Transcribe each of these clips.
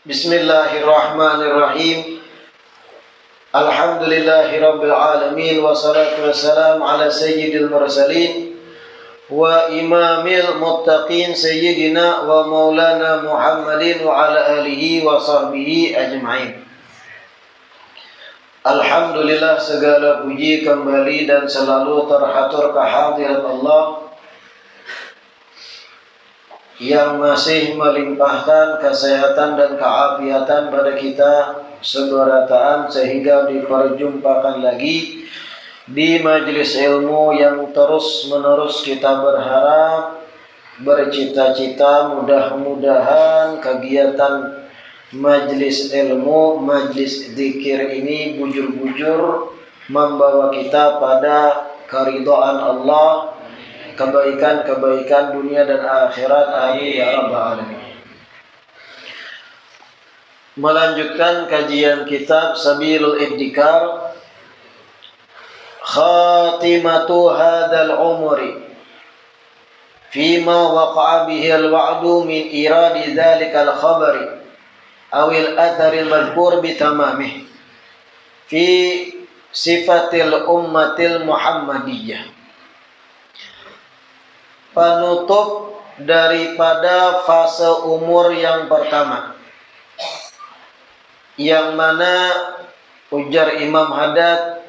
Bismillahirrahmanirrahim. Alhamdulillahirabbil alamin wassalatu wassalamu ala sayyidil mursalin wa imamil muttaqin sayyidina wa maulana Muhammadin wa ala alihi wa sahbihi ajma'in. Alhamdulillah, segala puji kembali dan selalu terhatur kehadirat Allah yang masih melimpahkan kesehatan dan keafiatan pada kita seberataan sehingga diperjumpakan lagi di majelis ilmu yang terus menerus kita berharap, bercita-cita mudah-mudahan kegiatan majelis ilmu, majelis zikir ini bujur-bujur membawa kita pada keridhaan Allah, kebaikan-kebaikan dunia dan akhirat. Amin ya rabbal alamin. Melanjutkan kajian kitab Sabilul Ibtikar, Khatimatu hadzal umri fima waqa'a bihi al-wa'du min iradi dzalikal khabari awil atharil madhkur bitamamih fi sifatil ummatil muhammadiyah. Penutup daripada fase umur yang pertama, yang mana ujar Imam Haddad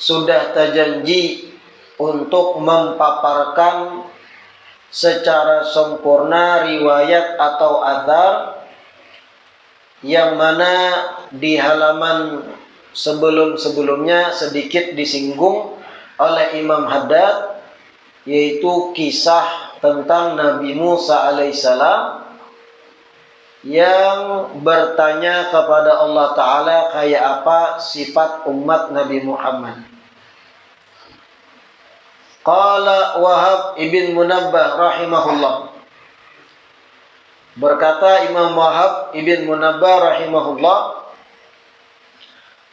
sudah terjanji untuk memaparkan secara sempurna riwayat atau athar yang mana di halaman sebelum-sebelumnya sedikit disinggung oleh Imam Haddad, yaitu kisah tentang Nabi Musa alaihissalam yang bertanya kepada Allah Ta'ala kayak apa sifat umat Nabi Muhammad. Qala Wahab ibn Munabbah rahimahullah, berkata Imam Wahab ibn Munabbah rahimahullah,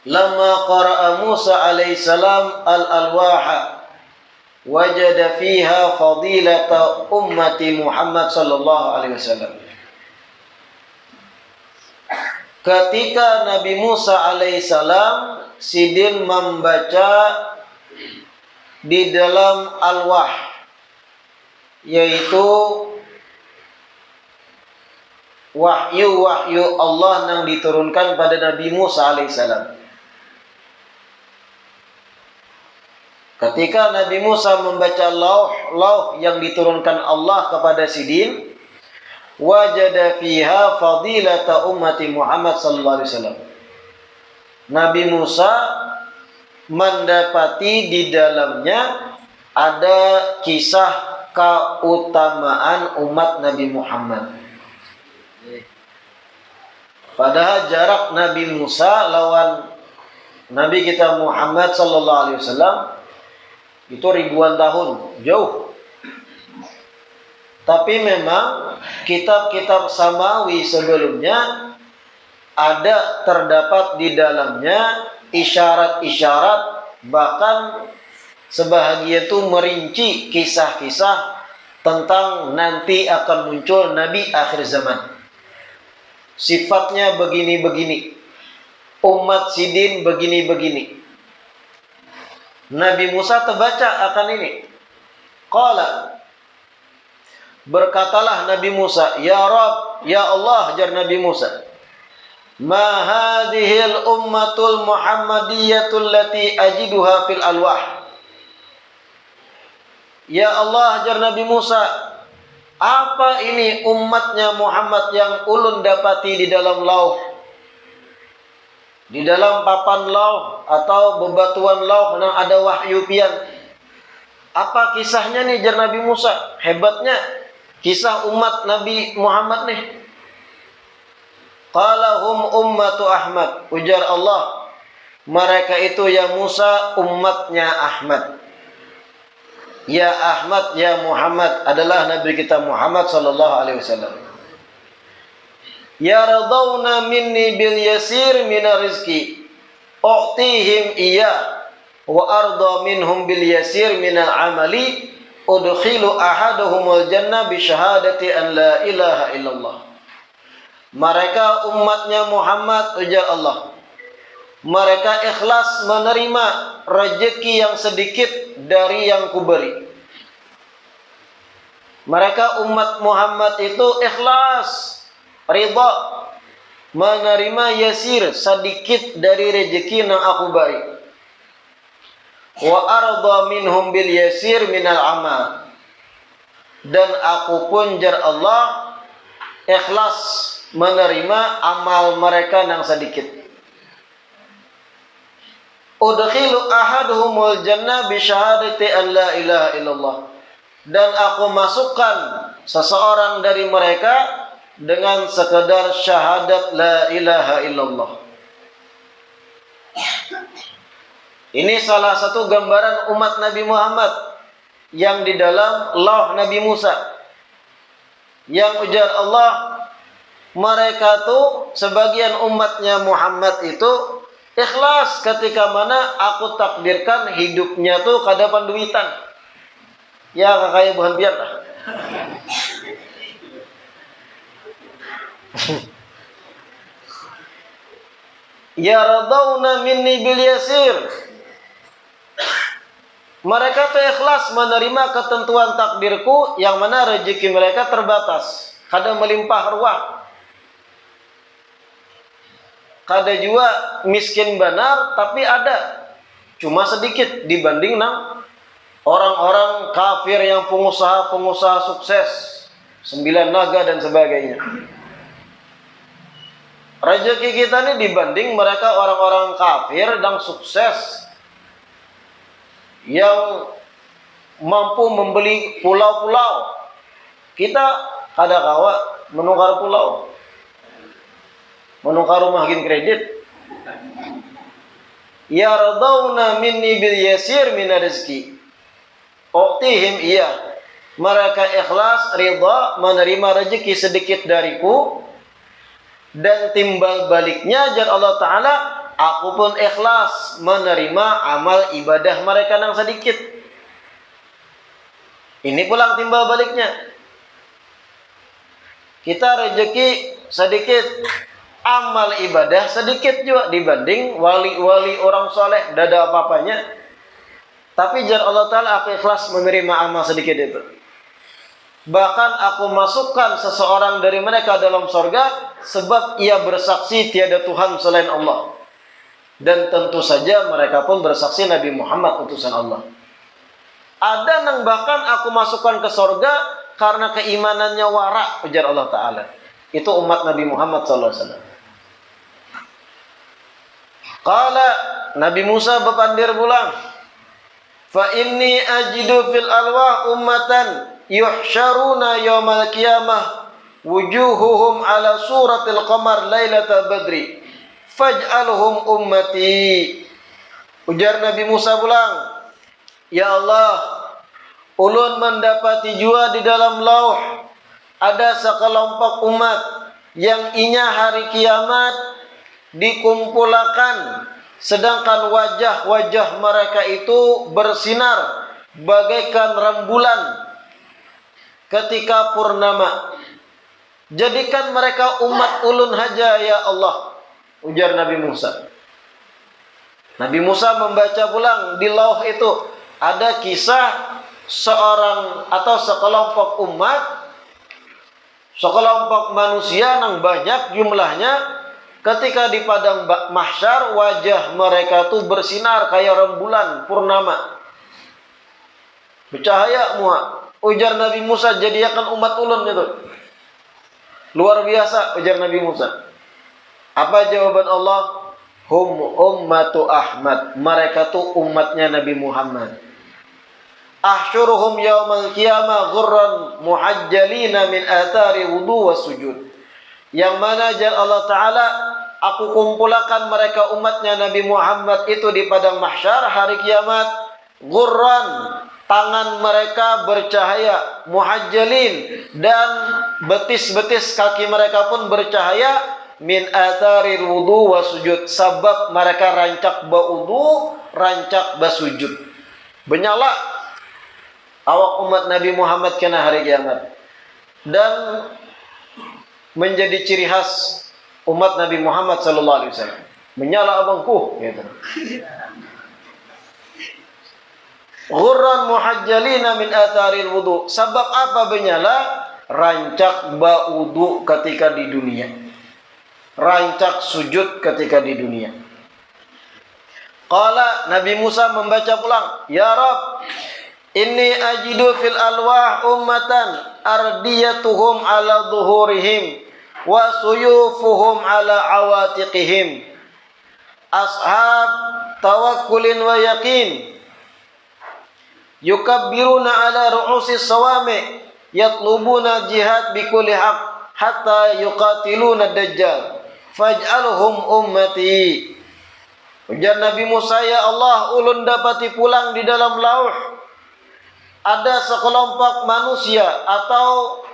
lama qara'a Musa alaihissalam al-alwaha wajada fiha fadilata ummati Muhammad sallallahu alaihi wasallam. Ketika Nabi Musa alaihissalam sidin membaca di dalam al-wah, yaitu wahyu Allah yang diturunkan pada Nabi Musa alaihissalam. Ketika Nabi Musa membaca lauh yang diturunkan Allah kepada sidin, wajada fiha fadilata ummati Muhammad sallallahu alaihi wasallam. Nabi Musa mendapati di dalamnya ada kisah keutamaan umat Nabi Muhammad. Padahal jarak Nabi Musa lawan Nabi kita Muhammad sallallahu alaihi wasallam itu ribuan tahun, jauh. Tapi memang kitab-kitab samawi sebelumnya ada terdapat di dalamnya isyarat-isyarat, bahkan sebahagia itu merinci kisah-kisah tentang nanti akan muncul Nabi akhir zaman. Sifatnya begini-begini, umat sidin begini-begini. Nabi Musa terbaca akan ini. Qala, berkatalah Nabi Musa, ya Rabb, ya Allah, jar Nabi Musa, ma hadhil ummatul muhammadiyatul lati ajiduha fil alwah. Ya Allah, jar Nabi Musa, apa ini umatnya Muhammad yang ulun dapati di dalam lauh, di dalam papan lauh atau bebatuan lauh yang ada wahyu pian. Apa kisahnya nih jar Nabi Musa? Hebatnya kisah umat Nabi Muhammad nih. Qala hum ummatu Ahmad. Ujar Allah, mereka itu ya Musa umatnya Ahmad. Ya Ahmad, ya Muhammad adalah Nabi kita Muhammad sallallahu alaihi wasallam. Yardawna minni bil yasir minar rizki u'tihim iya wa arda minhum bil yasir minal amali udkhilu ahaduhumul jannah bi syahadati an la ilaha illallah. Mereka umatnya Muhammad, ujar Allah, mereka ikhlas menerima rezeki yang sedikit dari yang kuberi. Mereka umat Muhammad itu ikhlas, ridha, menerima yasir, sedikit dari rezeki yang aku beri. Wa arda minhum bil yasir minal amal. Dan aku pun jar Allah ikhlas menerima amal mereka yang sedikit. Udkhilu ahaduhumul jannah bi syahadati an la ilaha illallah. Dan aku masukkan seseorang dari mereka dengan sekedar syahadat la ilaha illallah. Ini salah satu gambaran umat Nabi Muhammad yang di dalam lauh Nabi Musa. Yang ujar Allah, mereka tuh sebagian umatnya Muhammad itu ikhlas ketika mana aku takdirkan hidupnya tuh kada panduitan. Ya kakak bukan biar lah. Yardawna minni bil yasir. Mereka tuh ikhlas menerima ketentuan takdirku yang mana rezeki mereka terbatas, kada melimpah ruah. Kada juga miskin benar, tapi ada cuma sedikit dibanding nang orang-orang kafir yang pengusaha-pengusaha sukses, 9 naga dan sebagainya. Rezeki kita ini dibanding mereka orang-orang kafir dan sukses yang mampu membeli pulau-pulau. Kita kada kawa menukar pulau, menukar rumah gin kredit. Yardawna minni bil yasir min rizki u'tihim iya. Mereka ikhlas ridha menerima rezeki sedikit dariku, dan timbal baliknya jar Allah Ta'ala, aku pun ikhlas menerima amal ibadah mereka yang sedikit. Ini pulang timbal baliknya. Kita rezeki sedikit, amal ibadah sedikit juga dibanding wali-wali orang soleh, dada apa-apanya. Tapi jar Allah Ta'ala, aku ikhlas menerima amal sedikit itu. Bahkan aku masukkan seseorang dari mereka dalam surga sebab ia bersaksi tiada Tuhan selain Allah. Dan tentu saja mereka pun bersaksi Nabi Muhammad utusan Allah. Ada yang bahkan aku masukkan ke surga karena keimanannya wara, ujar Allah Ta'ala. Itu umat Nabi Muhammad SAW. Qala, Nabi Musa berpandir pulang, fa inni ajidu fil alwah ummatan yuhsyaruna yawmal qiyamah wujuhuhum ala suratil qamar lailatal badri faj'alhum ummati. Ujar Nabi Musa pulang, ya Allah, ulun mendapati jua di dalam lauh ada sekelompok umat yang inya hari kiamat dikumpulkan, sedangkan wajah-wajah mereka itu bersinar bagaikan rembulan ketika purnama. Jadikan mereka umat ulun haja ya Allah, ujar Nabi Musa. Nabi Musa membaca pulang di lauh itu ada kisah seorang atau sekelompok umat, sekelompok manusia yang banyak jumlahnya, ketika di padang mahsyar wajah mereka tuh bersinar kayak rembulan purnama, bercahaya muat. Ujar Nabi Musa, jadikan umat ulun itu. Luar biasa, ujar Nabi Musa. Apa jawaban Allah? Hum ummatu Ahmad. Mereka tuh umatnya Nabi Muhammad. ahsyuruhum yaumal qiyamah ghurran muhajjalina min athari wudu was sujud. Yang mana Allah Ta'ala, aku kumpulkan mereka umatnya Nabi Muhammad itu di padang mahsyar hari kiamat, ghurran, tangan mereka bercahaya, muhajjalin, dan betis-betis kaki mereka pun bercahaya, min atharil wudu wa sujud, sebab mereka rancak berwudu, rancak bersujud. Benyala awak umat Nabi Muhammad kena hari kiamat, dan menjadi ciri khas umat Nabi Muhammad sallallahu alaihi wasallam. Menyala abangku gitu. Ghurran muhajjalina min atharil wudu. Sebab apa menyala? Rancak baudu ketika di dunia. Rancak sujud ketika di dunia. Qala, Nabi Musa membaca pulang, ya Rabb, inni ajidu fil alwah ummatan ardiyatuhum ala zuhurihim wa suyufuhum ala awatiqihim ashab tawakkulin wa yaqin yukabbiruna ala ru'usi sawami yatlubuna jihad bikulli haq hatta yuqatiluna dajjal faj'alhum ummati. Ujar Nabi Musa, ya Allah, ulun dapati pulang di dalam lauh ada sekelompok manusia atau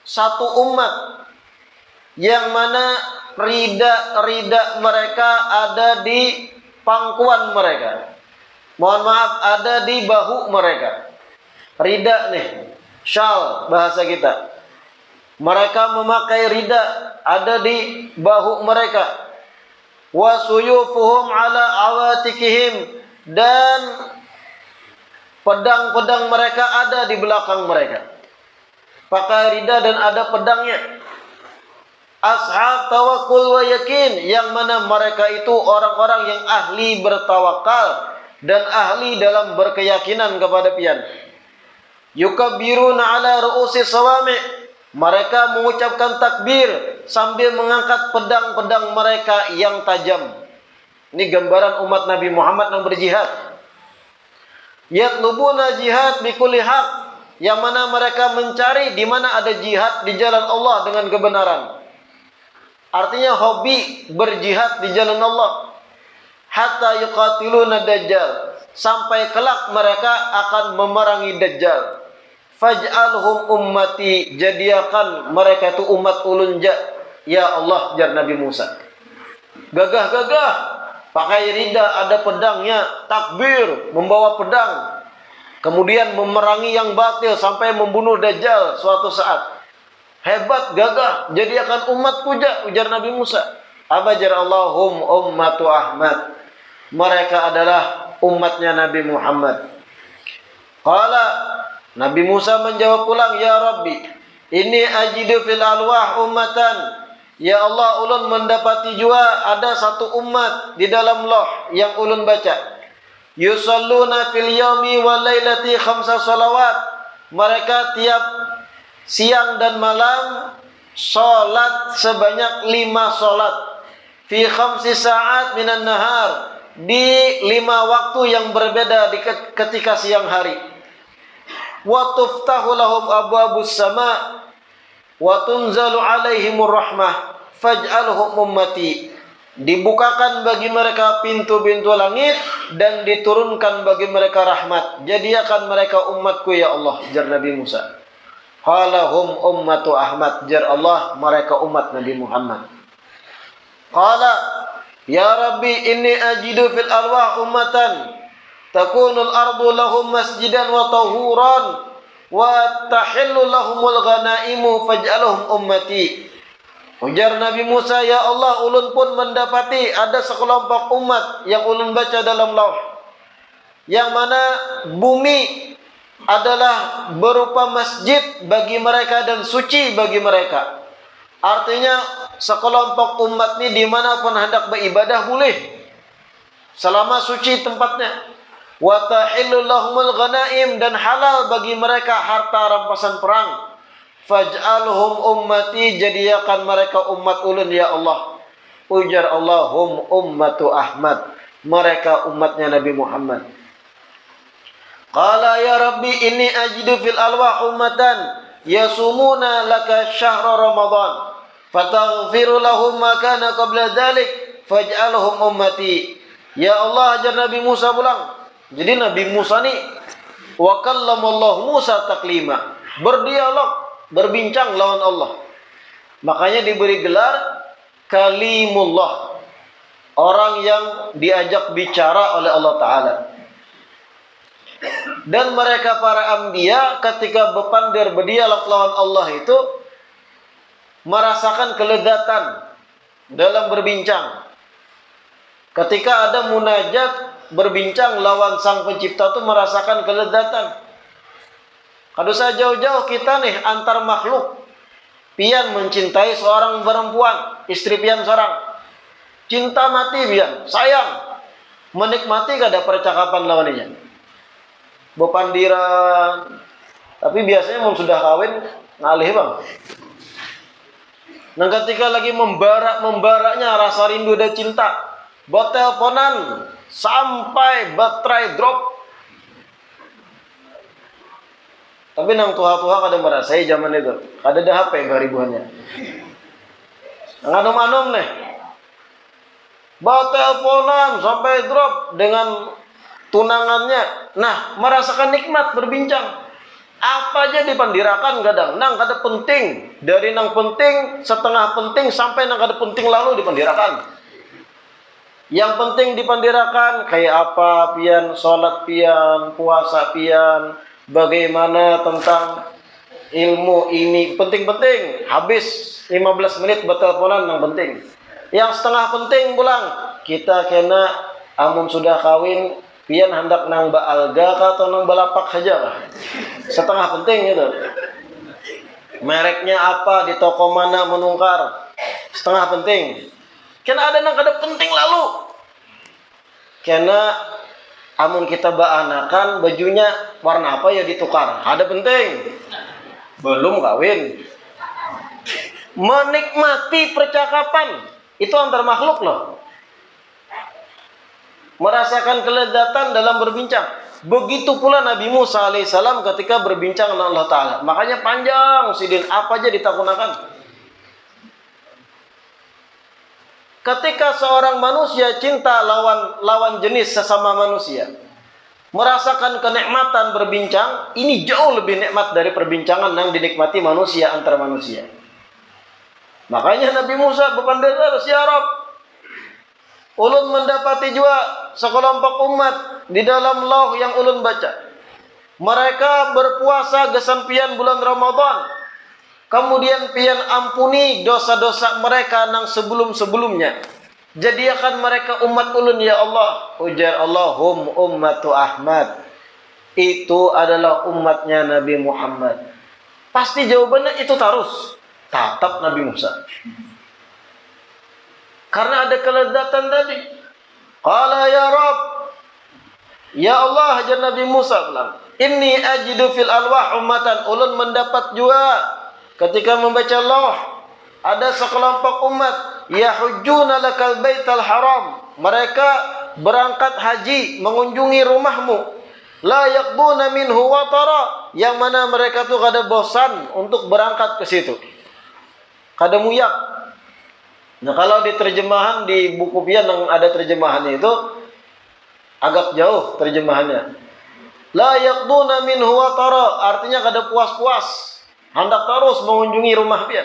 satu umat yang mana rida mereka ada di pangkuan mereka. Mohon maaf, ada di bahu mereka. Rida nih, syal bahasa kita. Mereka memakai rida, ada di bahu mereka. Wa suyufuhum ala awatikihim, dan pedang-pedang mereka ada di belakang mereka. Pakai rida dan ada pedangnya. Ashab tawakkul wa yakin, yang mana mereka itu orang-orang yang ahli bertawakal dan ahli dalam berkeyakinan kepada pian. Yukabbiruna ala ru'usi sawami, mereka mengucapkan takbir sambil mengangkat pedang-pedang mereka yang tajam. Ini gambaran umat Nabi Muhammad yang berjihad. Yatlubuna jihad bikulli haq, yang mana mereka mencari di mana ada jihad di jalan Allah dengan kebenaran. Artinya hobi berjihad di jalan Allah. Hatta yuqatiluna dajjal, sampai kelak mereka akan memerangi dajjal. Faj'alhum ummati, jadiakan mereka itu umat ulun ya Allah, jar Nabi Musa. Gagah-gagah, pakai rida, ada pedangnya, takbir, membawa pedang, kemudian memerangi yang batil sampai membunuh dajjal suatu saat. Hebat, gagah, jadiakan umatku ujar Nabi Musa. Abajar Allahum ummatu Ahmad, mereka adalah umatnya Nabi Muhammad. Qala, Nabi Musa menjawab pulang, ya Rabbi, ini ajidu fil alwah ummatan, ya Allah, ulun mendapati jua ada satu umat di dalam loh yang ulun baca. Yusalluna fil yaumi wal lailati khamsa salawat, mereka tiap siang dan malam salat sebanyak 5 salat. Fi khamsi sa'at minan nahar, di 5 waktu yang berbeda ketika siang hari. Wa tuftahu lahum abwabus sama wa tunzalu alaihimur rahmah faj'alhum ummati, dibukakan bagi mereka pintu-pintu langit dan diturunkan bagi mereka rahmat, jadikan mereka umatku ya Allah, jar Nabi Musa. Qalahum ummatu Ahmad, jar Allah, mereka umat Nabi Muhammad. Qala, ya Rabbi, inni ajidu fil arwah ummatan takunul ardu lahum masjidan wa tahuran wa tahillu lahumul ghanaimu faj'alhum ummati. Ujar Nabi Musa, ya Allah, ulun pun mendapati ada sekelompok umat yang ulun baca dalam lauh, yang mana bumi adalah berupa masjid bagi mereka dan suci bagi mereka. Artinya sekelompok umat ini dimanapun hendak beribadah boleh, selama suci tempatnya. Wa tahillu lahumul ghanaim, dan halal bagi mereka harta rampasan perang. Faj'alhum ummati, jadikan mereka umat ulun ya Allah. Ujar Allahum ummatu Ahmad, mereka umatnya Nabi Muhammad. Qala ya Rabbi inni ajidu fil alwah ummatan yasumuna laka syahra Ramadan fataghfiru lahum ma kana qabla dhalik faj'alhum ummati. Ya Allah, ajar Nabi Musa pulang. Jadi Nabi Musa nih wa kallamallahu Musa taklima, berdialog, berbincang lawan Allah. Makanya diberi gelar kalimullah, orang yang diajak bicara oleh Allah Ta'ala. Dan mereka para anbiya ketika berdialog lawan Allah itu merasakan kelezatan dalam berbincang. Ketika ada munajat berbincang lawan sang pencipta itu merasakan kelezatan. Kalau saya jauh-jauh kita nih antar makhluk, pian mencintai seorang perempuan, istri pian seorang, cinta mati pian, sayang, menikmati kada percakapan lawannya. Bepandiran, tapi biasanya mau sudah kawin ngalih bang. Nah ketika lagi membaraknya rasa rindu dan cinta, buat teleponan sampai baterai drop. Tapi nang tuha-tuha kada merasai zaman itu, kada ada HP ribuannya. Anom-anom nih, buat teleponan sampai drop dengan tunangannya. Nah, merasakan nikmat berbincang. Apa aja dipandirakan kadang. Nang kada penting. Dari nang penting, setengah penting, sampai nang kada penting lalu dipandirakan. Yang penting dipandirakan kayak apa pian, sholat pian, puasa pian, bagaimana tentang ilmu ini. Penting-penting. Habis 15 menit berteleponan yang penting. Yang setengah penting pulang. Kita kena amun sudah kawin, pian hendak nang baalga atau nang balapak saja lah. Setengah penting itu. Mereknya apa, di toko mana menungkar. Setengah penting. Kena ada nang kada penting lalu. Kena amun kita baanakan bajunya warna apa ya ditukar. Ada penting. Belum kawin. Menikmati percakapan itu antar makhluk loh. Merasakan kelezatan dalam berbincang. Begitu pula Nabi Musa alaihissalam ketika berbincang dengan Allah Ta'ala. Makanya panjang sidin, apa aja ditakunakan. Ketika seorang manusia cinta lawan jenis sesama manusia, merasakan kenikmatan berbincang, ini jauh lebih nikmat dari perbincangan yang dinikmati manusia antar manusia. Makanya Nabi Musa berpandang, ya Rabb, ulun mendapati juga sekelompok umat di dalam lauh yang ulun baca. Mereka berpuasa gesan pian bulan Ramadan. Kemudian pian ampuni dosa-dosa mereka nang sebelum-sebelumnya. Jadikan mereka umat ulun ya Allah. Ujar Allah, hum ummatu Ahmad. Itu adalah umatnya Nabi Muhammad. Pasti jawabannya itu terus. Tatap Nabi Musa. Karena ada kelezatan tadi. Qala ya Rabb. Ya Allah, hajar Nabi Musa bilang, inni ajidu fil alwah ummatan. Ulun mendapat juga ketika membaca lauh ada sekelompok umat yahujjuna lakal baital haram. Mereka berangkat haji mengunjungi rumahmu. La yaqbuna minhu watara. Yang mana mereka tuh kada bosan untuk berangkat ke situ. Kada muyak. Nah kalau di terjemahan di buku pian yang ada terjemahannya itu agak jauh terjemahannya. La yaqduna minhu watara, artinya kada puas-puas, hendak terus mengunjungi rumah pian.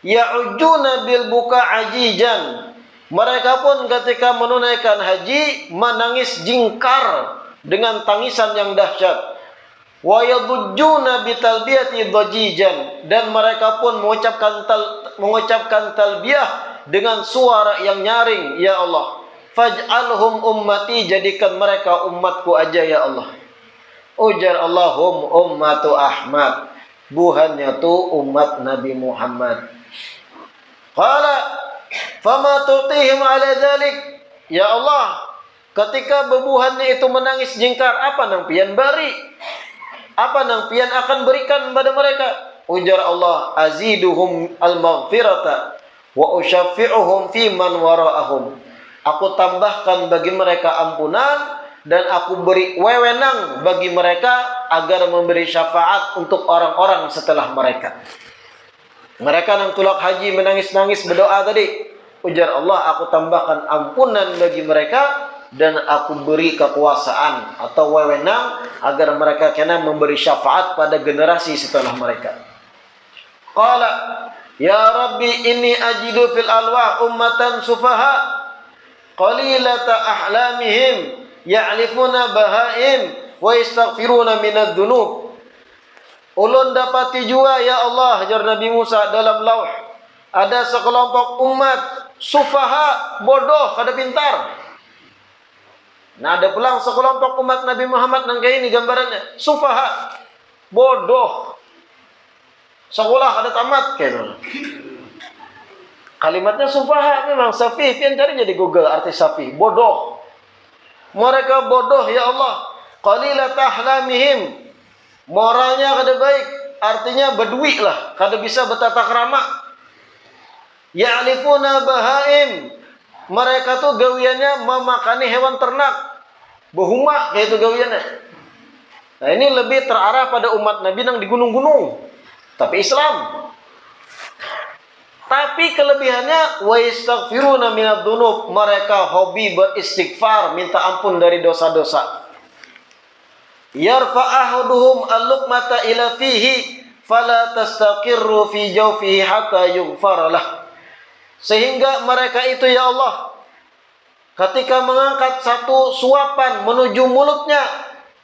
Ya'ujuna bil buka ajijan. Mereka pun ketika menunaikan haji menangis jingkar dengan tangisan yang dahsyat. Wa yadujjuna bi talbiyati dajijan, dan mereka pun mengucapkan talbiyah dengan suara yang nyaring. Ya Allah, faj'alhum ummati, jadikan mereka umatku aja ya Allah. Ujar Allahum ummatu Ahmad, buhannya tu umat Nabi Muhammad. Qala fama tu'tihim ala dhalik. Ya Allah, ketika bebuhannya itu menangis jingkar, apa nang pian bari? Apa nang pian akan berikan pada mereka? Ujar Allah, aziduhum al-maghfirata wa usyaffi'uhum fi man wara'ahum. Aku tambahkan bagi mereka ampunan dan aku beri wewenang bagi mereka agar memberi syafaat untuk orang-orang setelah mereka. Mereka nang tulak haji menangis-nangis berdoa tadi. Ujar Allah, aku tambahkan ampunan bagi mereka dan aku beri kekuasaan atau wewenang agar mereka kena memberi syafaat pada generasi setelah mereka. Qala ya Rabbi inni ajidu fil alwah ummatan sufaha qalilata ahlamihim ya'lifuna bahaim wa yastaghfiruna minadz dzunub. Ulun dapati jua ya Allah, jar Nabi Musa dalam lauh, ada sekelompok umat sufaha, bodoh, kada pintar. Nah, ada pulang sekelompok umat Nabi Muhammad nang kayak ini gambarannya, sufaha, bodoh. Sekolah kada tamat kayak. Kalimatnya sufaha memang safih, pian cari jadi Google arti safih, bodoh. Mereka bodoh ya Allah. Qalilat ahlamihim. Moralnya kada baik, artinya bedui lah, kada bisa bertata krama. Ya'lifuna bahaim. Mereka tuh gawiannya memakani hewan ternak. Behumak kayak itu gawiannya. Nah, ini lebih terarah pada umat Nabi yang di gunung-gunung. Tapi Islam. Tapi kelebihannya wa yastaghfiruna minadz dzunub. Mereka hobi beristighfar, minta ampun dari dosa-dosa. Yarfa'ahuduhum al-luqmata ila fihi fala tastaqirru fi jawfihi hatta yughfar lah. Sehingga mereka itu ya Allah, ketika mengangkat satu suapan menuju mulutnya,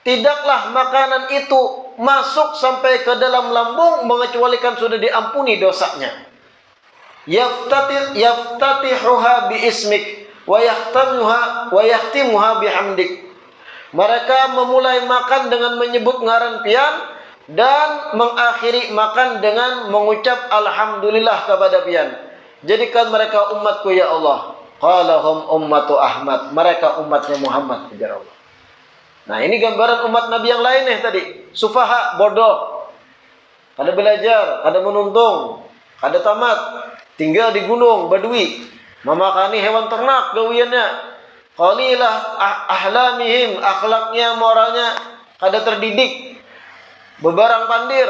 tidaklah makanan itu masuk sampai ke dalam lambung mengecualikan sudah diampuni dosanya. Yaftatihuha bi ismik wa yahtimuha bihamdik. Mereka memulai makan dengan menyebut ngaran pian dan mengakhiri makan dengan mengucap alhamdulillah kepada pian. Jadikan mereka umatku ya Allah. Qalahum ummatu Ahmad. Mereka umatnya Muhammad ya Allah. Nah, ini gambaran umat Nabi yang lain tadi. Sufaha, bodoh. Kada belajar, kada menuntung, kada tamat, tinggal di gunung, badui, memakani hewan ternak gawiannya. Qalilah ahlamihim, akhlaknya, moralnya kada terdidik. Bebarang pandir.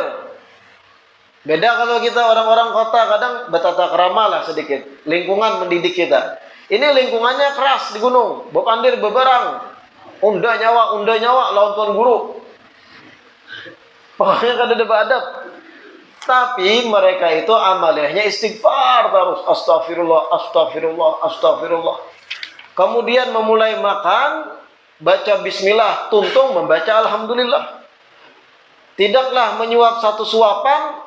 Beda kalau kita orang-orang kota, kadang bertata krama lah sedikit. Lingkungan mendidik kita. Ini lingkungannya keras di gunung. Bepandir beberang. Unda nyawa lawan tuan guru. Pokoknya kada ada beradab. Tapi mereka itu amaliyahnya istighfar terus. Astagfirullah, astagfirullah, astagfirullah. Kemudian memulai makan, baca bismillah, tuntung membaca alhamdulillah. Tidaklah menyuap satu suapan,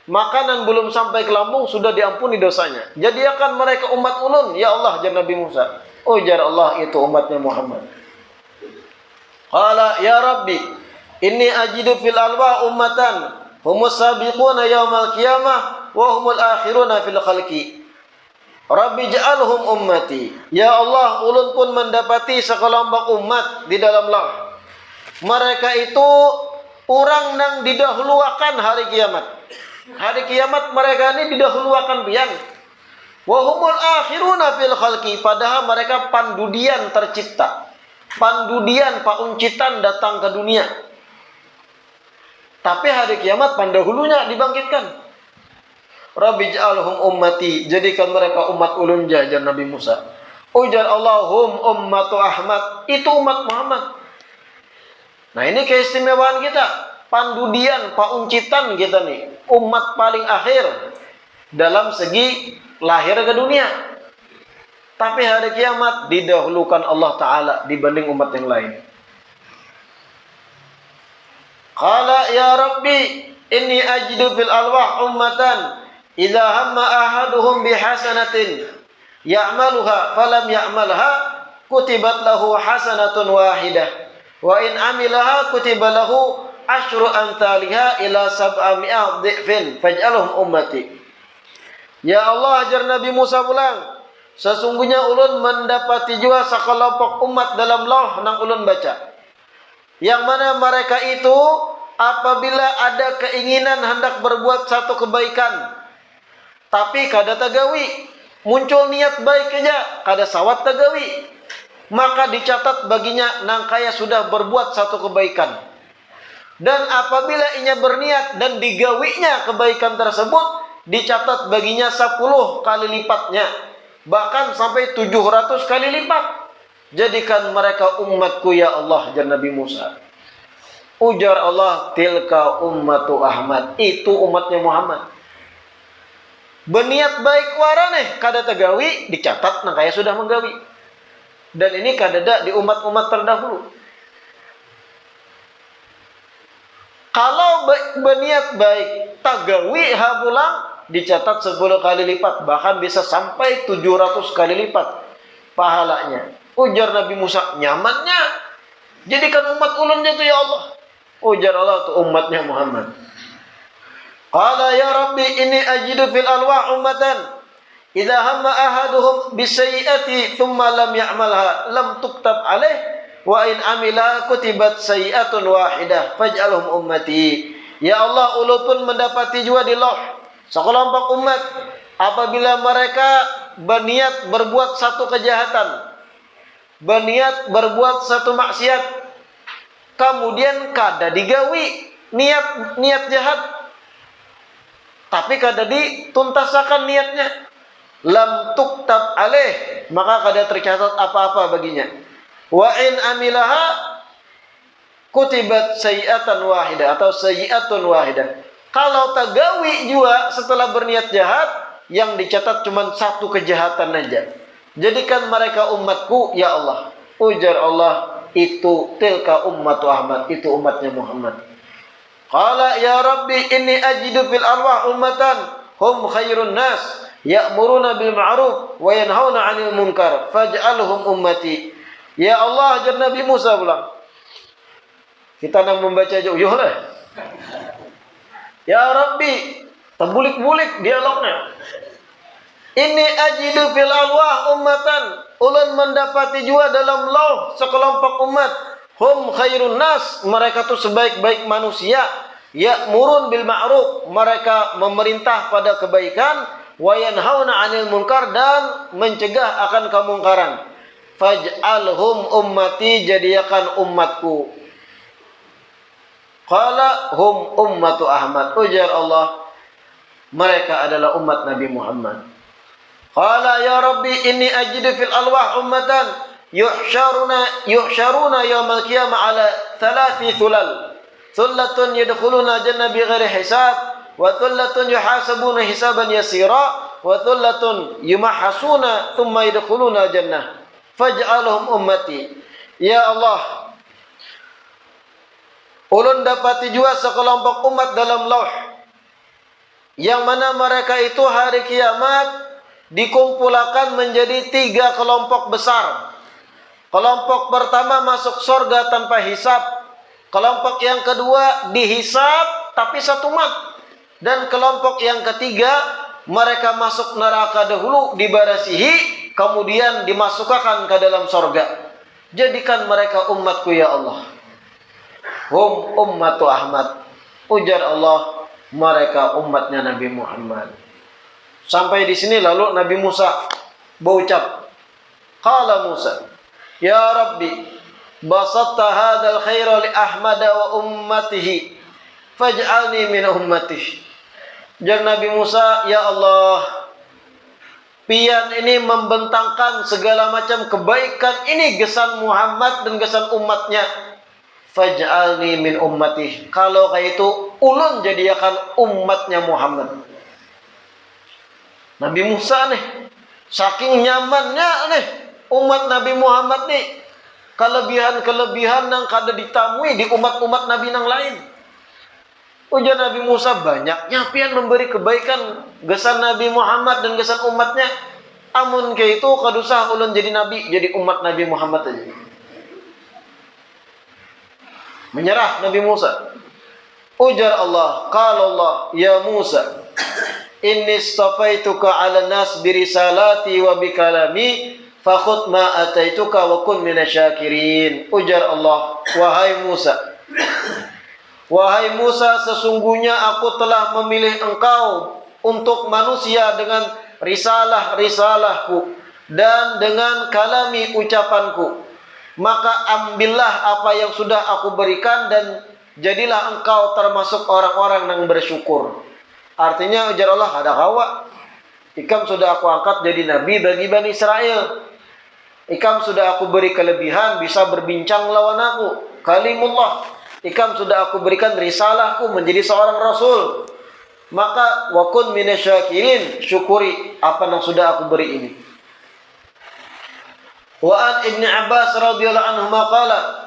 makanan belum sampai ke lambung sudah diampuni dosanya. Jadikan mereka umat ulun ya Allah, jar Nabi Musa. Ujar Allah, itu umatnya Muhammad. Qala ya Rabbi inni ajidu fil alwa ummatan humus sabiquna yaumal qiyamah wa humul akhiruna fil khalqi. Rabbi ja'alhum ummati. Ya Allah, ulun pun mendapati sekelompok umat di dalam lauh. Mereka itu orang yang didahulukan hari kiamat. Hari kiamat mereka ini didahulukan pian. Wa humul akhiruna fil khalqi, padahal mereka pandudian tercipta. Pandudian pauncitan datang ke dunia. Tapi hari kiamat pendahulunya dibangkitkan. Rabbi ja'alhum ummati, jadikan mereka umat ulun jajar Nabi Musa. Ujar Allahum ummatu Ahmad, itu umat Muhammad. Nah, ini keistimewaan kita. Pandudian, pauncitan kita nih, umat paling akhir dalam segi lahir ke dunia. Tapi hari kiamat didahulukan Allah Ta'ala dibanding umat yang lain. Qala ya Rabbi inni ajidu fil alwah ummatan idza hamma ahaduhum bihasanatin ya'maluha falam ya'malha kutibat lahu hasanatun wahidah wa in amilaha kutiba lahu asyru antaliha ila sab'ami'ah dhi'fin faj'alhum ummati. Ya Allah, ajar Nabi Musa pulang, sesungguhnya ulun mendapati juga sekelompok umat dalam lauh nang ulun baca, yang mana mereka itu apabila ada keinginan hendak berbuat satu kebaikan tapi kada tagawi, muncul niat baik aja kada sawat tagawi, maka dicatat baginya nangkaya sudah berbuat satu kebaikan. Dan apabila inya berniat dan digawinya kebaikan tersebut, dicatat baginya 10 kali lipatnya, bahkan sampai 700 kali lipat. Jadikan mereka umatku ya Allah, jar Nabi Musa. Ujar Allah, tilka ummatu Ahmad, itu umatnya Muhammad. Berniat baik warane kada tegawi, dicatat nangkaya sudah menggawi. Dan ini kadada di umat-umat terdahulu. Kalau berniat baik tagawi hapulang, dicatat 10 kali lipat, bahkan bisa sampai 700 kali lipat pahalanya. Ujar Nabi Musa, nyamannya jadikan umat ulunnya itu ya Allah. Ujar Allah, itu umatnya Muhammad. Qala ya Rabbi inni ajidu fil alwah ummatan idza hamma ahaduhum bisayyi'ati thumma lam ya'malha lam tuktab alaih wa in amila kutibat sayyi'atun wahidah faj'alhum ummati. Ya Allah, ulun mendapati jua di loh sekelompok umat apabila mereka berniat berbuat satu kejahatan, berniat berbuat satu maksiat, kemudian kada digawi niat jahat, tapi kada dituntasakan niatnya, lam tuktab alaih, maka kada tercatat apa-apa baginya. Wa in amilaha kutibat sayyi'atan wahidah atau sayyi'atun wahidah. Kalau tagawi juga setelah berniat jahat, yang dicatat cuma satu kejahatan aja. Jadikan mereka umatku ya Allah. Ujar Allah, itu tilka ummatu Ahmad, itu umatnya Muhammad. Qala ya Rabbi inni ajidu fil arwah ummatan hum khairun nas ya'muruna bil ma'ruf wa yanhauna 'anil munkar faj'alhum ummati. Ya Allah, jar Nabi Musa pulang. Kita nak membaca jauh lah. Ya Rabbi, terbulik-bulik dialognya. Ini ajidu fil alwah ummatan, ulun mendapati jua dalam law sekelompok umat. Hum khairun nas, mereka tu sebaik-baik manusia. Ya'murun bil ma'ruf, mereka memerintah pada kebaikan. Wa yanhauna 'anil munkar, dan mencegah akan kemungkaran. Faj'alhum ummati, jadikan umatku. Qala hum ummatu Ahmad. Ujar Allah, mereka adalah umat Nabi Muhammad. Qala ya Rabbi inni ajidu fil alwah ummatan yuhsyaruna yawmal qiyamah ala 3 thulal. Thullatun yadkhuluna jannah bighairi hisab, wa thullatun yuhasabuna hisaban yasira, wa thullatun yumahhasuna thumma yadkhuluna jannah. Faj'alhum ummati. Ya Allah, ulun dapati jua sekelompok umat dalam lauh, yang mana mereka itu hari kiamat dikumpulkan menjadi 3 kelompok besar. Kelompok pertama masuk surga tanpa hisab. Kelompok yang kedua dihisab tapi satu mat. Dan kelompok yang ketiga, mereka masuk neraka dahulu dibarasihi, kemudian dimasukkan ke dalam surga. Jadikan mereka umatku ya Allah. Hum ummatu Ahmad. Ujar Allah, mereka umatnya Nabi Muhammad. Sampai di sini lalu Nabi Musa berucap, qala Musa, ya Rabbi, basatta hadzal khaira li Ahmad wa ummatihi, faj'alni min ummatihi. Jar Nabi Musa, ya Allah, pian ini membentangkan segala macam kebaikan ini gesan Muhammad dan gesan umatnya. Faj'alni min ummatihi. Kalau kayak itu, ulun jadikan umatnya Muhammad. Nabi Musa nih, saking nyamannya nih umat Nabi Muhammad nih, kelebihan-kelebihan yang kada ditamui di umat-umat Nabi yang lain. Ujar Nabi Musa, banyaknya pian memberi kebaikan gesan Nabi Muhammad dan gesan umatnya. Amun kayak itu kadusah ulun jadi nabi, jadi umat Nabi Muhammad aja. Menyerah Nabi Musa. Ujar Allah, qala Allah, ya Musa, inni istafaituka 'ala nas birisalati wa bikalami fakhudh ma ataituka wa kun minasyakirin. Ujar Allah, wahai Musa, wahai Musa, sesungguhnya aku telah memilih engkau untuk manusia dengan risalah-risalahku, dan dengan kalami ucapanku. Maka ambillah apa yang sudah aku berikan dan jadilah engkau termasuk orang-orang yang bersyukur. Artinya ujar Allah, ada kawa. Ikam sudah aku angkat jadi nabi bagi Bani Israel. Ikam sudah aku beri kelebihan bisa berbincang lawan aku. Kalimullah. Ikam sudah aku berikan risalahku menjadi seorang rasul. Maka wakun minasyakirin, syukuri apa yang sudah aku beri ini. Wa an Ibn Abbas radhiyallahu anhu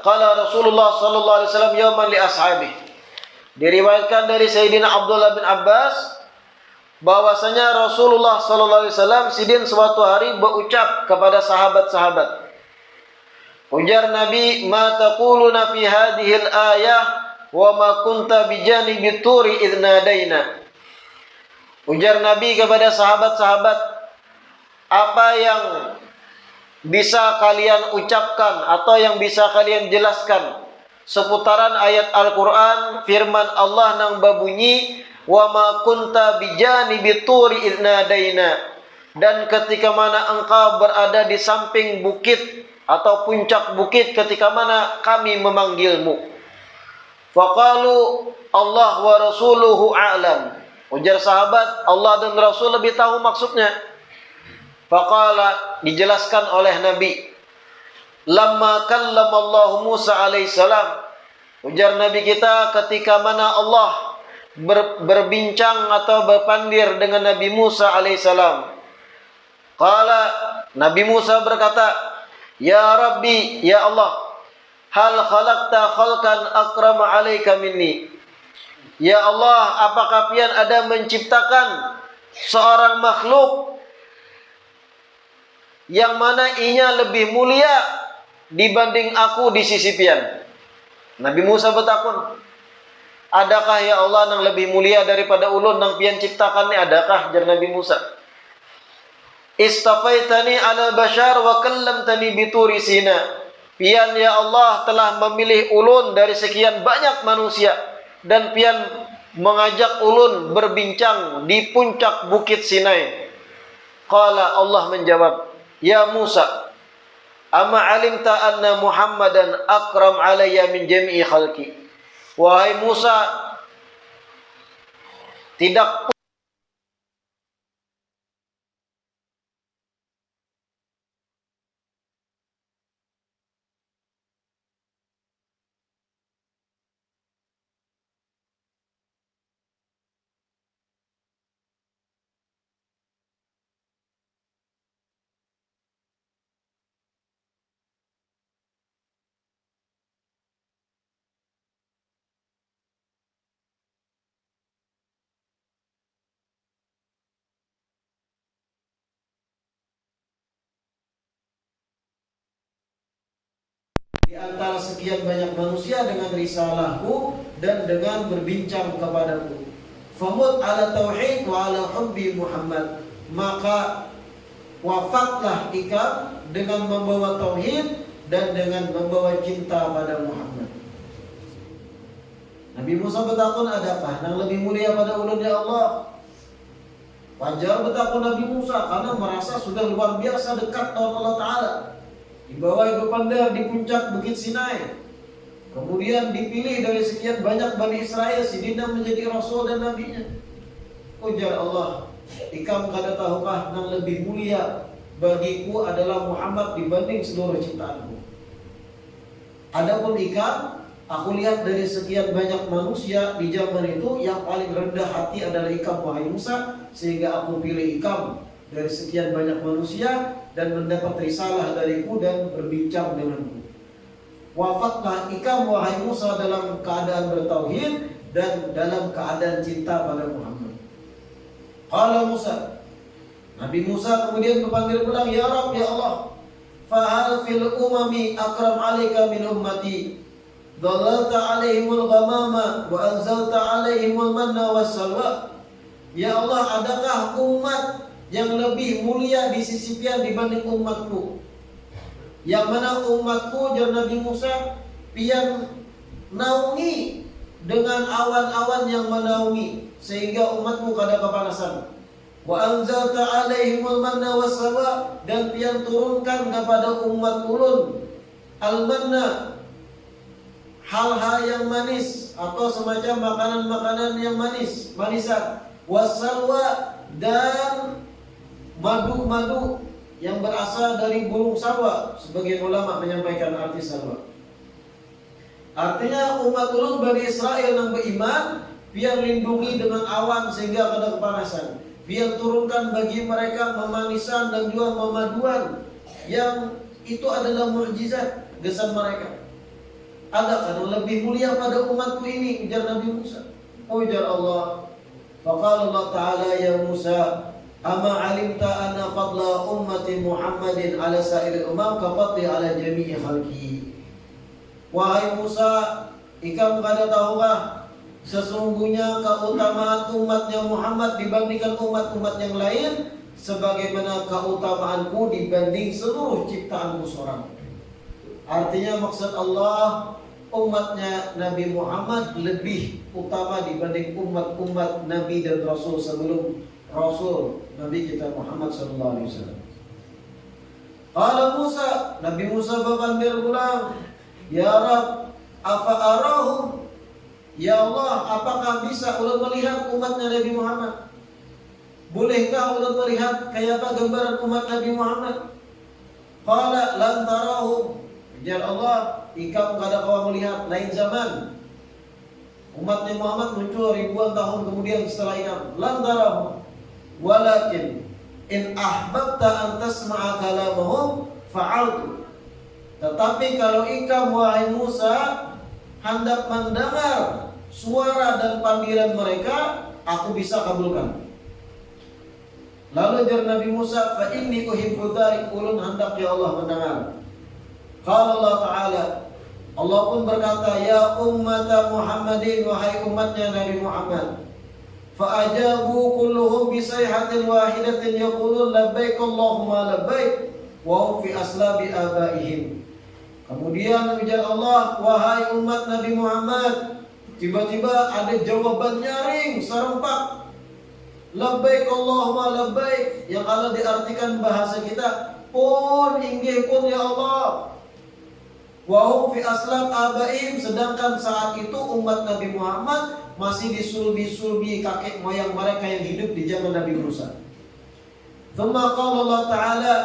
qala Rasulullah sallallahu alaihi wasallam yauman li ashabihi. Diriwayatkan dari Sayyidina Abdullah bin Abbas bahwasanya Rasulullah sallallahu alaihi wasallam sidin suatu hari berucap kepada sahabat-sahabat. Ujar Nabi, "Ma taquluna fi hadhihi al-ayah wa ma kunta bijanibi turi idh nadaina." Ujar Nabi kepada sahabat-sahabat, apa yang bisa kalian ucapkan atau yang bisa kalian jelaskan seputaran ayat Al-Quran firman Allah nang babunyi wa ma kunta bijanibi turi idh nadaina, dan ketika mana engkau berada di samping bukit atau puncak bukit ketika mana kami memanggilmu. Faqalu Allah wa rasuluhu a'lam. Ujar sahabat, Allah dan Rasul lebih tahu maksudnya. Faqala, dijelaskan oleh Nabi, lamma kallama Allah Musa alaihissalam. Ujar Nabi kita ketika mana Allah berbincang atau berpandir dengan Nabi Musa alaihissalam. Qala, Nabi Musa berkata, ya Rabbi, ya Allah, hal khalaqta khalqan akrama alaika minni. Ya Allah, apakah pian ada menciptakan seorang makhluk yang mana inya lebih mulia dibanding aku di sisi pian? Nabi Musa bertakun, adakah ya Allah yang lebih mulia daripada ulun yang pian ciptakan ni? Adakah? Jar Nabi Musa. Istafaitani ala bashar wa kallamtani bituri sina. Pian ya Allah telah memilih ulun dari sekian banyak manusia dan pian mengajak ulun berbincang di puncak bukit Sinai. Qala, Allah menjawab, ya Musa, amma alimta anna Muhammadan akram alayya min jami'i khalqi. Wahai Musa, tidak di antara sekian banyak manusia dengan risalahku dan dengan berbincang kepadaku. Famut ala tauhid wa ala hubbi Muhammad. Maka wafatlah ikam dengan membawa tauhid dan dengan membawa cinta pada Muhammad. Nabi Musa bertakun, adakah yang lebih mulia pada ulun ya Allah? Wajar bertakun Nabi Musa karena merasa sudah luar biasa dekat dengan Allah Ta'ala. Dibawa berpandang di puncak bukit Sinai. Kemudian dipilih dari sekian banyak Bani Israel sidina menjadi Rasul dan Nabinya. Ujar Allah, ikam kada tahukah yang lebih mulia bagiku adalah Muhammad dibanding seluruh ciptaanku. Adapun ikam, aku lihat dari sekian banyak manusia di zaman itu yang paling rendah hati adalah ikam wahai Musa, sehingga aku pilih ikam dari sekian banyak manusia dan mendapat risalah dariku dan berbincang denganku. Wafatlah ikam wahai Musa dalam keadaan bertauhid dan dalam keadaan cinta pada Muhammad. Qala Musa, Nabi Musa kemudian berpanggil pulang, ya Rabb, ya Allah, fahal fil umami akram alaika min ummati, dhalalta alaihimul ghamama wa anzalta alaihimul manna was salwa. Ya Allah, adakah umat yang lebih mulia di sisi pian dibanding umatku? Yang mana umatku, jar Nabi Musa, pian naungi dengan awan-awan yang menaungi sehingga umatmu kada kepanasan. Wa anzalta alaihimul manna wassalwa, dan Pian turunkan kepada umat ulun al-manna, hal-hal yang manis atau semacam makanan-makanan yang manis, manisan, wassalwa, dan madu-madu yang berasal dari burung salwa. Sebagian ulama menyampaikan arti salwa. Artinya umat ulun Bani Israel yang beriman, Pian lindungi dengan awan sehingga ada kepanasan. Pian turunkan bagi mereka memanisan dan juga memaduan yang itu adalah mukjizat gesan mereka. Ada kan lebih mulia pada umatku ini, ujar Nabi Musa. Ujar Allah, faqala Allah Ta'ala ya Musa, ama alimta anna fadla ummati Muhammadin ala sa'iril umam ka fadli ala jami'i khalqi. Wahai Musa, ikam kada tahukah sesungguhnya keutamaan umatnya Muhammad dibandingkan umat-umat yang lain sebagaimana keutamaanku dibanding seluruh ciptaanku seorang. Artinya maksud Allah, umatnya Nabi Muhammad lebih utama dibanding umat-umat Nabi dan Rasul sebelum Rasul Nabi kita Muhammad sallallahu alaihi wasallam. Qala Musa, Nabi Musa berpandir ulang, ya Rabb, afa arahum, ya Allah, apakah bisa ulun melihat umatnya Nabi Muhammad? Bolehkah ulun melihat kayak apa gambaran umat Nabi Muhammad? Qala lan tarahum, ujar Allah, ikam kada kau melihat. Lain zaman umatnya Muhammad muncul ribuan tahun kemudian setelah ikam. Lan tarahum, walakin in ahbabta an tasma'a kalamahum fa'altu. Tetapi kalau ikam wahai Musa hendak mendengar suara dan panggilan mereka, aku bisa kabulkan. Lalu jar Nabi Musa, fa inni uhibbu dzalik, ulun hendak ya Allah mendengar. Qala Allah Ta'ala, Allah pun berkata, ya ummata Muhammadin, wahai umatnya Nabi Muhammad. Fa ajabu kulluhum bi sayhatin wahidatin yaqulun labbaik Allahumma labbaik wa hum fi aslabi abaihim. Kemudian ujar Allah, wahai umat Nabi Muhammad, tiba-tiba ada jawaban nyaring, serempak. Labbaik Allahumma labbaik, yang kalau diartikan bahasa kita, pun inggih pun ya Allah. Wahum fi aslab abaim, sedangkan saat itu umat Nabi Muhammad masih disulbi-sulbi kakek moyang mereka yang hidup di zaman Nabi Musa. Thumma qala Allah Ta'ala,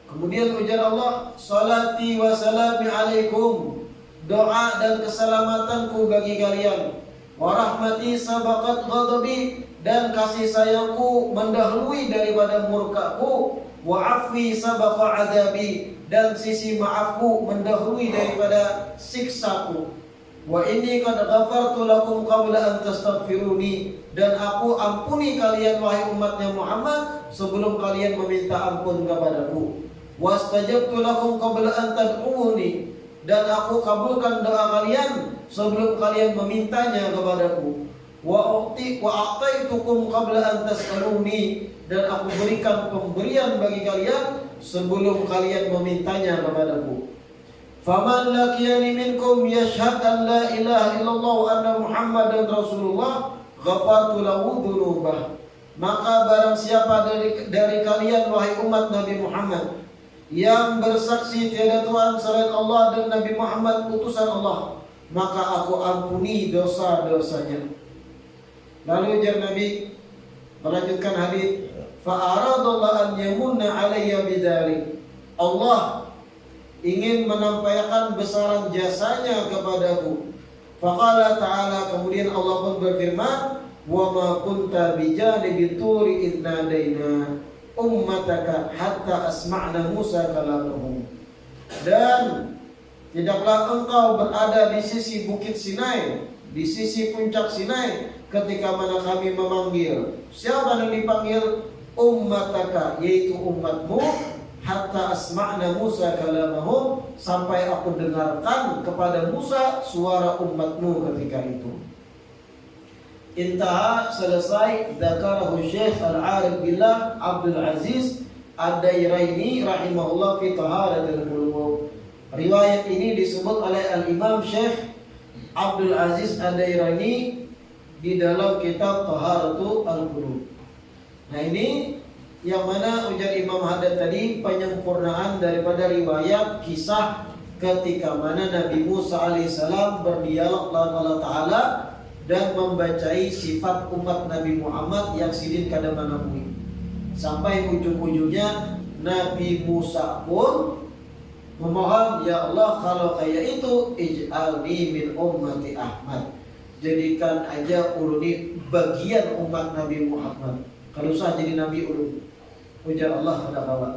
kemudian ujar Allah, salati wa salami alaikum, doa dan keselamatanku bagi kalian. Wa rahmati sabaqat ghadabi, dan kasih sayangku mendahului daripada murkaku. Wa afwi sabaqa adabi, dan sisi maafku mendahului daripada siksaku. Wa inni qad ghafartu lakum qabla an tastaghfiruni, dan aku ampuni kalian wahai umatnya Muhammad sebelum kalian meminta ampun kepadaku. Wastajabtu lakum qabla an tad'uni, dan aku kabulkan doa kalian sebelum kalian memintanya kepadaku. Wa a'taitukum qabla an tas'aluni, dan aku berikan pemberian bagi kalian sebelum kalian memintanya kepadaku. Faman laqiyani minkum yashhad an la ilaha illallah wa anna Muhammadan Rasulullah ghafartu lahu dzunubah. Maka barang siapa dari kalian wahai umat Nabi Muhammad yang bersaksi tiada Tuhan selain Allah dan Nabi Muhammad utusan Allah, maka aku ampuni dosa-dosanya. Lalu ujar Nabi melanjutkan hadis, fa aradallahu an yamunna alayya bidzalik. Allah ingin menampakkan besaran jasanya kepadaku. Faqala Ta'ala, kemudian Allah pun berfirman, wa ma kunta bijanibi turi idh nadaina ummataka hatta asma'na Musa kalamahum. Dan tidaklah engkau berada di sisi bukit Sinai, di sisi puncak Sinai, ketika mana kami memanggil. Siapa yang dipanggil? Ummataka, yaitu umatmu. Hatta asma'na Musa kalamahum, sampai aku dengarkan kepada Musa suara umatmu ketika itu. Intaha, selesai. Dzakarahu Syekh Al-Arif Billah Abdul Aziz Ad-Dairaini rahimahullah fi Taharatul Qulub. Riwayat ini disebut oleh Al-Imam Syekh Abdul Aziz Ad-Dairaini di dalam kitab Taharatul Qulub. Nah ini yang mana ujar Imam Haddad tadi penyempurnaan daripada riwayat kisah ketika mana Nabi Musa alaihissalam berdialog lawan Allah Ta'ala dan membacai sifat umat Nabi Muhammad yang sidin kada manamui. Sampai ujung-ujungnya Nabi Musa pun memohon, ya Allah kalau kayak itu ij'alni min ummati Ahmad, jadikan aja uluni bagian umat Nabi Muhammad. Kalau usah jadi Nabi ulun. Ujar Allah kepada Allah,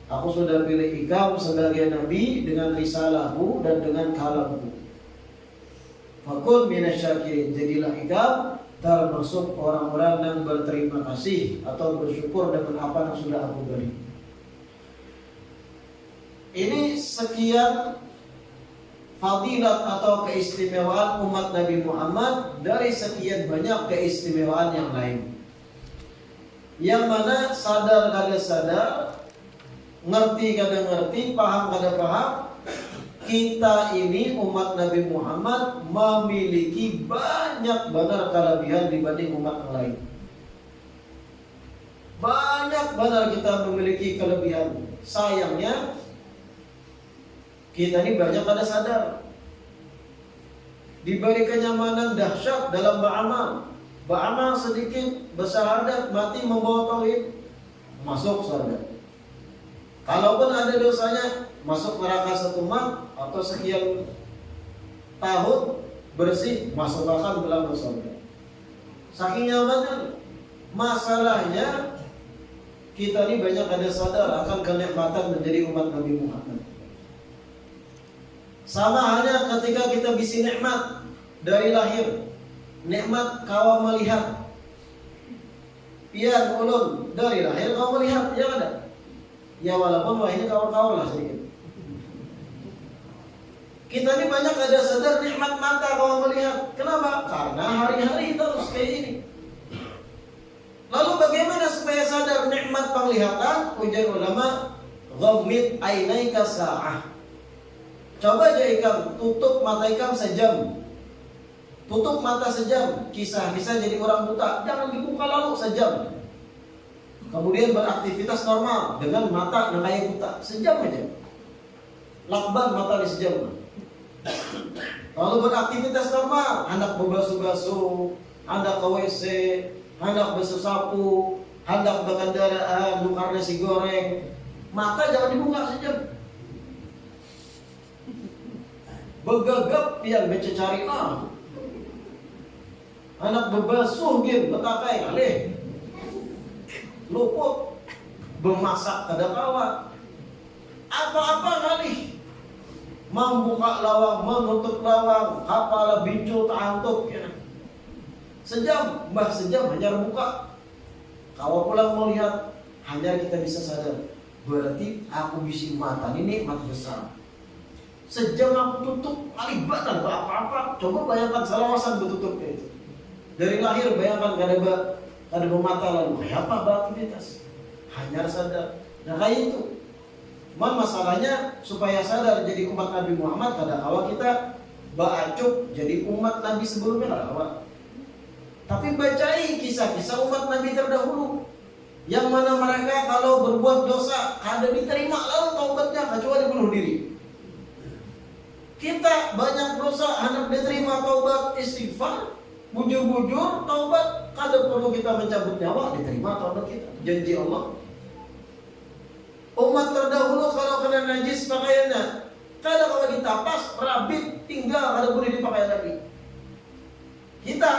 aku sudah pilih engkau sebagai Nabi dengan risalahmu dan dengan kalammu. Fakun minasyakirin, jadilah engkau termasuk orang-orang yang berterima kasih atau bersyukur dengan apa yang sudah aku beri. Ini sekian fadilat atau keistimewaan umat Nabi Muhammad dari sekian banyak keistimewaan yang lain. Yang mana sadar kada sadar, ngerti kada ngerti, paham kada paham, kita ini umat Nabi Muhammad memiliki banyak benar kelebihan dibanding umat yang lain. Banyak benar kita memiliki kelebihan. Sayangnya kita ini banyak kada sadar. Diberi kenyamanan dahsyat dalam beramal. Beramal sedikit, bersyahadat, mati membawa tauhid, masuk surga. Kalaupun ada dosanya, masuk neraka satu mat atau sekian tahun bersih, masuk akan dalam surga. Saking nyamannya. Masalahnya kita ini banyak ada sadar akan kenikmatan menjadi umat Nabi Muhammad. Sama halnya ketika kita bisi nikmat dari lahir, nikmat kau melihat. Iya ulun dari lahir kau melihat, ya ada. Ya walaupun wah ini kawal-kawal lah sedikit. Kita ini banyak ada sadar nikmat mata kau melihat. Kenapa? Karena hari-hari terus kayak ini. Lalu bagaimana supaya sadar nikmat penglihatan? Ujar ulama, ghammid ainaika sa'ah. Coba aja ikam tutup mata ikam sejam. Tutup mata sejam, kisah-kisah jadi orang buta, jangan dibuka lalu sejam. Kemudian beraktivitas normal dengan mata yang kayak buta, sejam aja. Lakban mata di sejam. Lalu beraktivitas normal, hendak berbasuh-basuh, hendak ke WC, hendak basuh sapu, hendak berkendaraan, nukar nasi goreng, mata jangan dibuka sejam. Begagap yang mencari anak berbasuh gitu, betakai alih luput, bemasak kada kawa, apa-apa kali, membuka lawang, menutup lawang, kepala bincul tahantuk, ya. Sejam, mbah sejam hanya buka. Kalau pulang melihat, hanya kita bisa sadar, berarti aku bisi mata ini nikmat besar. Sejam aku tutup, kali badan apa-apa. Coba bayangkan salawasan bertutupnya itu. Dari lahir bayangkan kada bermata lalu kayak apa beraktivitas. Hanya sadar. Nah kayak itu. Masalahnya supaya sadar jadi umat Nabi Muhammad kada kawa kita baacup jadi umat Nabi sebelumnya kada kawa. Tapi bacai kisah-kisah umat Nabi terdahulu. Yang mana mereka kalau berbuat dosa kada diterima lalu taubatnya kecuali bunuh diri. Kita banyak dosa hendak diterima taubat istighfar, bujur-bujur taubat, kada perlu kita mencabut nyawa diterima taubat kita. Janji Allah. Umat terdahulu kalau kena najis pakaiannya, kada kalau ditapas, rabit, tinggal kada boleh dipakai lagi. Kita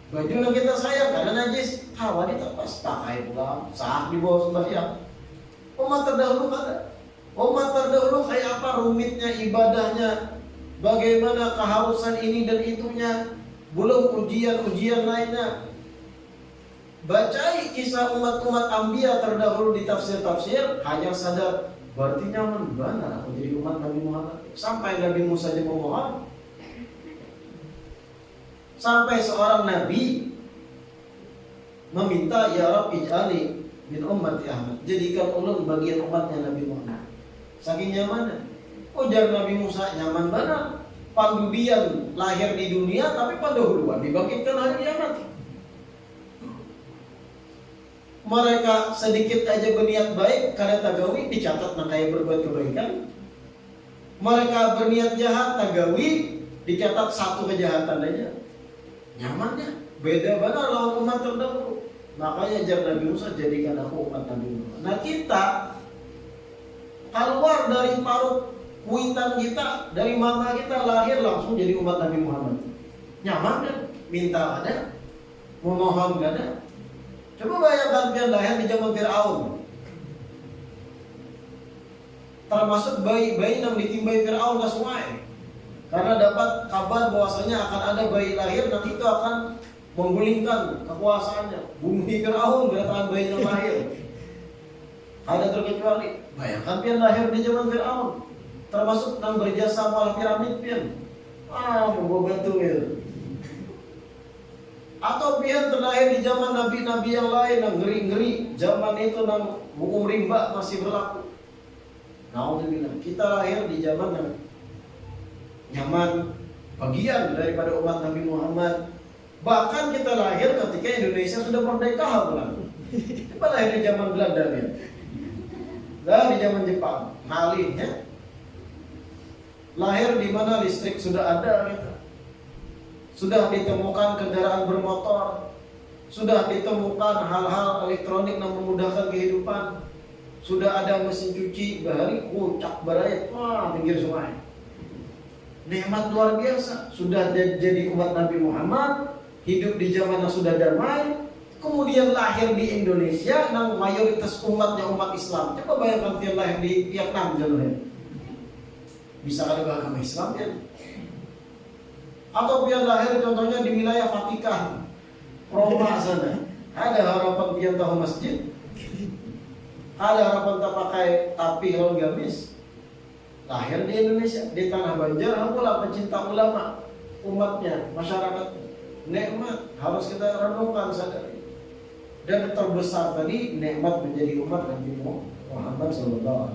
baju yang kita sayang kada najis, hawa ditapas, pakai pula, sah di bawah sembahyang. Umat terdahulu kada. Umat terdahulu kayak apa rumitnya ibadahnya, bagaimana kehausan ini dan itunya, belum ujian-ujian lainnya. Bacai kisah umat-umat Anbiya terdahulu di tafsir-tafsir, hanya sadar berarti nyaman benar aku jadi umat Nabi Muhammad. Sampai Nabi Musa aja memohon, sampai seorang Nabi meminta, ya Rabb ij'alni min ummati Ahmad, jadikan ulun bagian umatnya Nabi Muhammad. Saking nyamannya. Ujar Nabi Musa, nyaman benar. Pandubian lahir di dunia tapi pendahuluan dibangkitkan hari kiamat. mereka sedikit aja berniat baik, karena tagawi dicatat nak kayak berbuat kebaikan. Mereka berniat jahat, tagawi dicatat satu kejahatan aja. Nyamannya beda benar lawan umat terdahulu. Makanya jar Nabi Musa, jadikan aku umat Nabi Musa. Nah kita keluar dari parut kuitan kita, dari mama kita lahir langsung jadi umat Nabi Muhammad. Nyaman kan? Minta ada, memohon gak ada. Coba bayangkan pian lahir di zaman Fir'aun. Termasuk bayi-bayi yang ditimbai Fir'aun ke sungai. Karena dapat kabar bahwasanya akan ada bayi lahir, nanti itu akan menggulingkan kekuasaannya. Bumi Fir'aun kedatangan bayi yang lahir. Ada terkecuali. Bayangkan pian lahir di zaman Fir'aun. Termasuk yang berjasa malah piramid pian. Mau bantu ya. Atau pian terlahir di zaman nabi-nabi yang lain yang ngeri-ngeri. Zaman itu yang hukum rimba masih berlaku. Alhamdulillah, kita lahir di zaman yang nyaman, bagian daripada umat Nabi Muhammad. Bahkan kita lahir ketika Indonesia sudah merdeka bukan? Kita lahir di zaman Belanda ya. Dan di zaman Jepang, malihnya. Lahir di mana listrik sudah ada gitu. Sudah ditemukan kendaraan bermotor, sudah ditemukan hal-hal elektronik yang memudahkan kehidupan, sudah ada mesin cuci, bahari kocak barayat, pinggir sungai. Nikmat luar biasa. Sudah jadi umat Nabi Muhammad, hidup di zaman yang sudah damai, kemudian lahir di Indonesia, yang mayoritas umatnya umat Islam. Coba bayangkan dia lahir di Vietnam contohnya. Bisa ada agama Islam ya? Atau dia lahir contohnya di wilayah Vatikan, Roma sana. Ada harapan dia tahu masjid? Ada harapan tak pakai tapi lawan gamis? Lahir di Indonesia, di tanah Banjar, pula pecinta ulama, umatnya, masyarakat. Nikmat harus kita renungkan sadari. Dan terbesar tadi nikmat menjadi umat Nabi Muhammad SAW.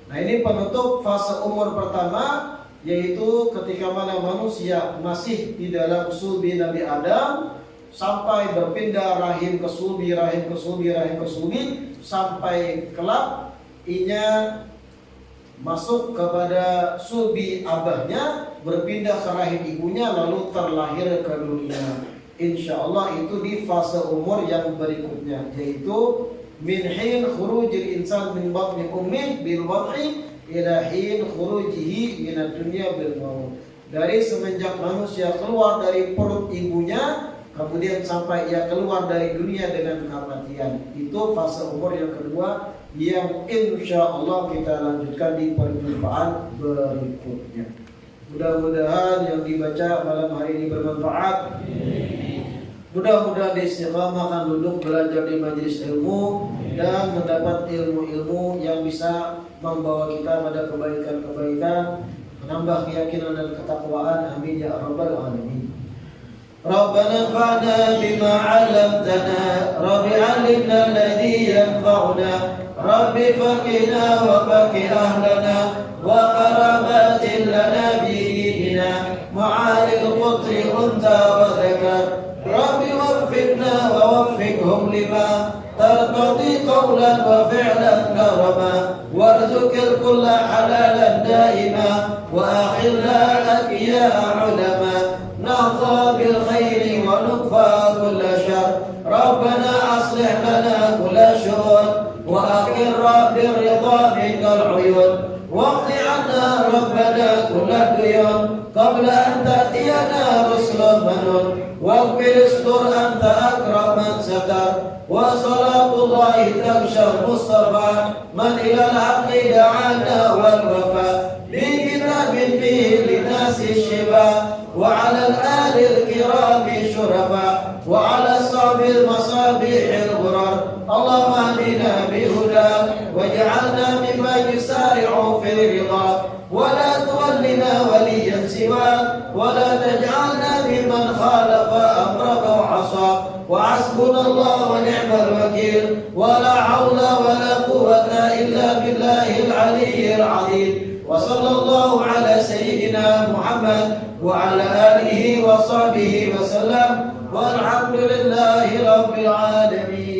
Nah ini penutup fase umur pertama, yaitu ketika mana manusia masih di dalam sulbi Nabi Adam sampai berpindah rahim ke sulbi, rahim ke sulbi, rahim ke sulbi, sampai kelak inya masuk kepada sulbi abahnya, berpindah ke rahim ibunya, lalu terlahir ke dunia. Insya Allah itu di fase umur yang berikutnya, yaitu min hin khurujil insan min batni ummih bil wad'i ila hin khurujihi minad dunya bil maut. Dari semenjak manusia keluar dari perut ibunya, kemudian sampai ia keluar dari dunia dengan kematian. Itu fase umur yang kedua yang insya Allah kita lanjutkan di perjumpaan berikutnya. Mudah-mudahan yang dibaca malam hari ini bermanfaat. Mudah-mudahan istiqamah duduk belajar di majelis ilmu dan mendapat ilmu-ilmu yang bisa membawa kita pada kebaikan-kebaikan, menambah keyakinan dan ketakwaan. Amin ya rabbal alamin. Rabbana fa'na bima 'allamtana, Rabbi 'allimna alladhi yanfa'una, Rabbi faqina wa faqih ahlana wa karabatin lana bi dinina ma'alil qutri unta wa dhakar. Rabbi wafiqna wa wafiqhum lima tarqadi qawlan wa fi'lan karama warzuqil kulla halalan daima wa akhirna afiya ulama nahza bil khairi wa nukfa kulla syar. Rabbana aslih lana kulla syur wa akhirna bir ridha minkal uyun waqti anna Rabbana kulla duyun qabla an ta'tiyana rusulun manun واغفر استر أنت أكرم من ستر وصلاة الله تغشى المصطفى من إلى الحق دعانا والوفاء بكتاب فيه للناس الشفاء وعلى الآل الكرام شرفاء وعلى الصعب المصابيح الغرر. اللهم اهدنا بهداك واجعلنا ممن يسارع في رضاك ولا تولنا وليا سواك ولا تجعلنا ممن خالف أمرك وعصاك وحسبنا الله ونعم الوكيل ولا حول ولا قوة إلا بالله العلي العظيم. وصلى الله على سيدنا محمد وعلى آله وصحبه وسلم والحمد لله رب العالمين.